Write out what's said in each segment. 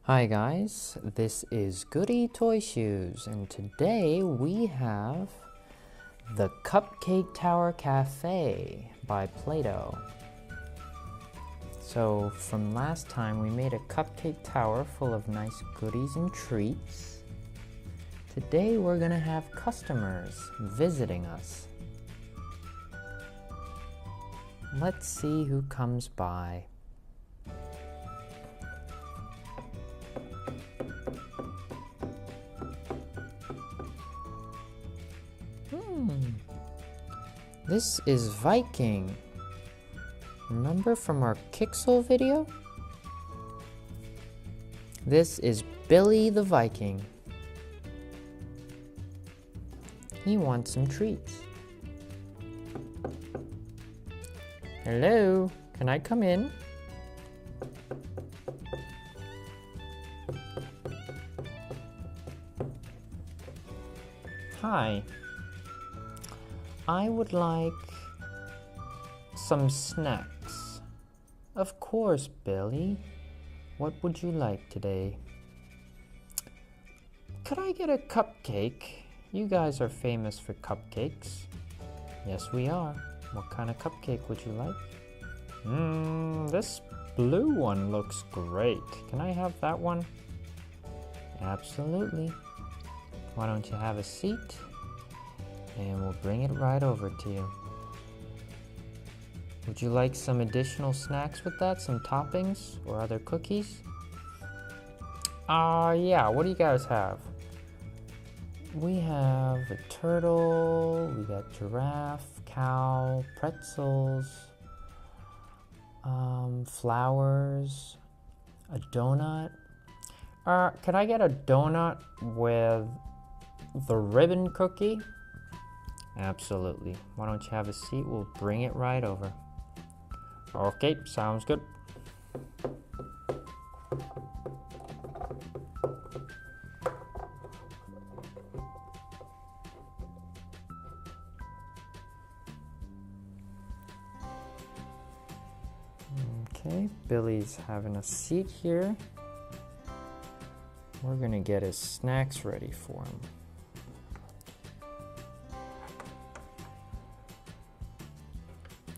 Hi guys, this is Goody Toy Shoes, and today we have the Cupcake Tower Cafe by Play-Doh. So from last time we made a cupcake tower full of nice goodies and treats. Today we're gonna have customers visiting us. Let's see who comes by. This is Viking. Remember from our Kixel video? This is Billy the Viking. He wants some treats. Hello, can I come in? Hi. I would like some snacks. Of course, Billy. What would you like today? Could I get a cupcake? You guys are famous for cupcakes. Yes, we are. What kind of cupcake would you like? This blue one looks great. Can I have that one? Absolutely. Why don't you have a seat? And we'll bring it right over to you. Would you like some additional snacks with that? Some toppings or other cookies? Yeah, what do you guys have? We have a turtle, we got giraffe, cow, pretzels, flowers, a donut. Can I get a donut with the ribbon cookie? Absolutely. Why don't you have a seat? We'll bring it right over. Okay, sounds good. Okay, Billy's having a seat here. We're gonna get his snacks ready for him.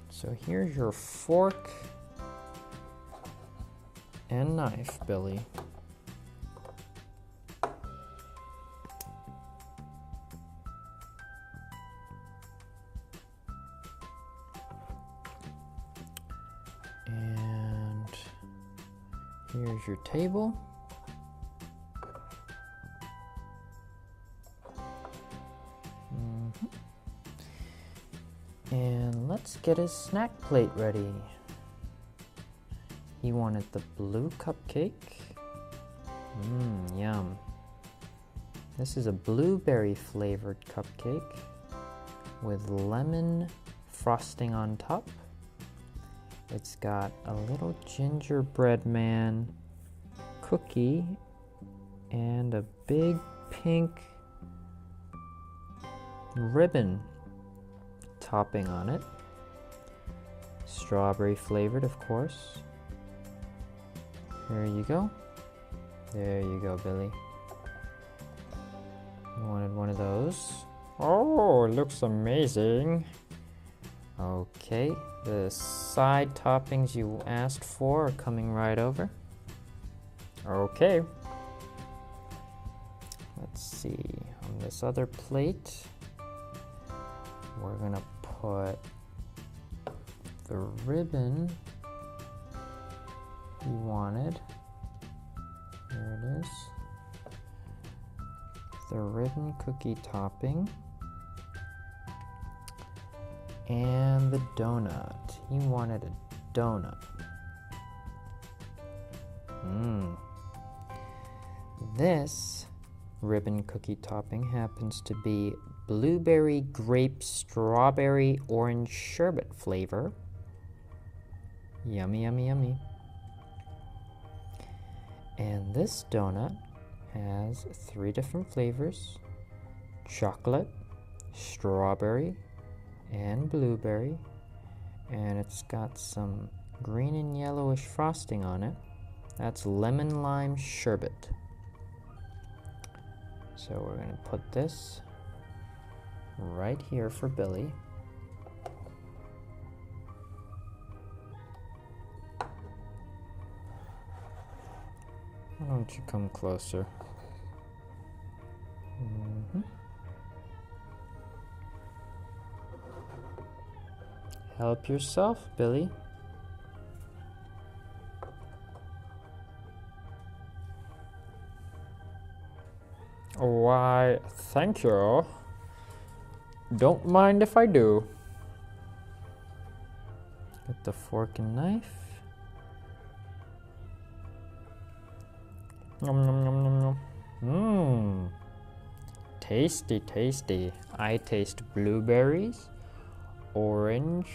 So here's your fork and knife, Billy. And here's your table. And let's get his snack plate ready. He wanted the blue cupcake. Yum. This is a blueberry flavored cupcake with lemon frosting on top. It's got a little gingerbread man cookie and a big pink ribbon topping on it. Strawberry flavored, of course. There you go. There you go, Billy. You wanted one of those? Oh, it looks amazing. Okay, the side toppings you asked for are coming right over. Okay. Let's see, on this other plate, we're gonna put the ribbon you wanted. There it is. The ribbon cookie topping. And the donut. He wanted a donut. This ribbon cookie topping happens to be blueberry, grape, strawberry, orange sherbet flavor. Yummy, yummy, yummy. And this donut has 3 different flavors: chocolate, strawberry, and blueberry. And it's got some green and yellowish frosting on it. That's lemon lime sherbet. So we're gonna put this right here for Billy. Why don't you come closer? Help yourself, Billy. Why, thank you. Don't mind if I do. Get the fork and knife. Nom nom nom nom nom. Mmm. Tasty, tasty. I taste blueberries, orange,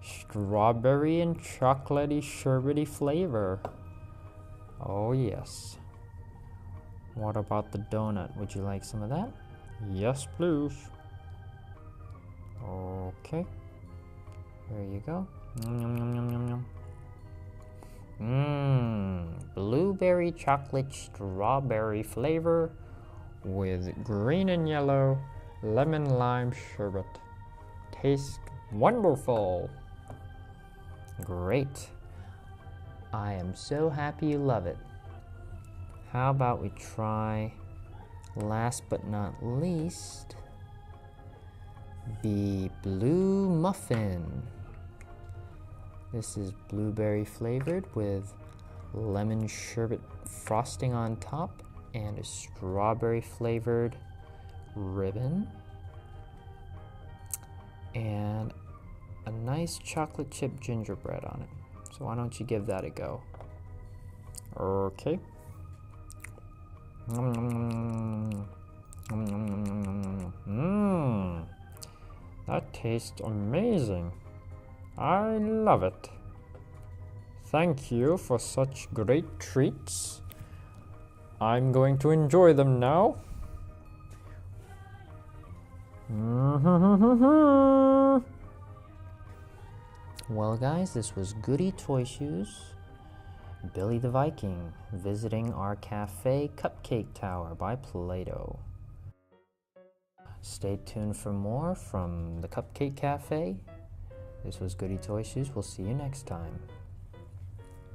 strawberry, and chocolatey, sherbety flavor. Oh yes. What about the donut? Would you like some of that? Yes, please. Okay. There you go. Nom nom nom nom nom nom. Mmm. Blueberry chocolate strawberry flavor with green and yellow lemon lime sherbet. Tastes wonderful. Great. I am so happy you love it. How about we try, last but not least, the blue muffin. This is blueberry flavored with lemon sherbet frosting on top and a strawberry flavored ribbon and a nice chocolate chip gingerbread on it. So why don't you give that a go? Okay. Mmm. That tastes amazing. I love it. Thank you for such great treats. I'm going to enjoy them now. Well guys, this was Goody Toy Shoes, Billy the Viking, visiting our cafe Cupcake Tower by Play-Doh. Stay tuned for more from the Cupcake Cafe. This was Goody Toy Shoes. We'll see you next time.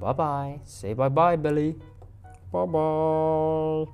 Bye-bye. Say bye-bye, Billy. Bye-bye.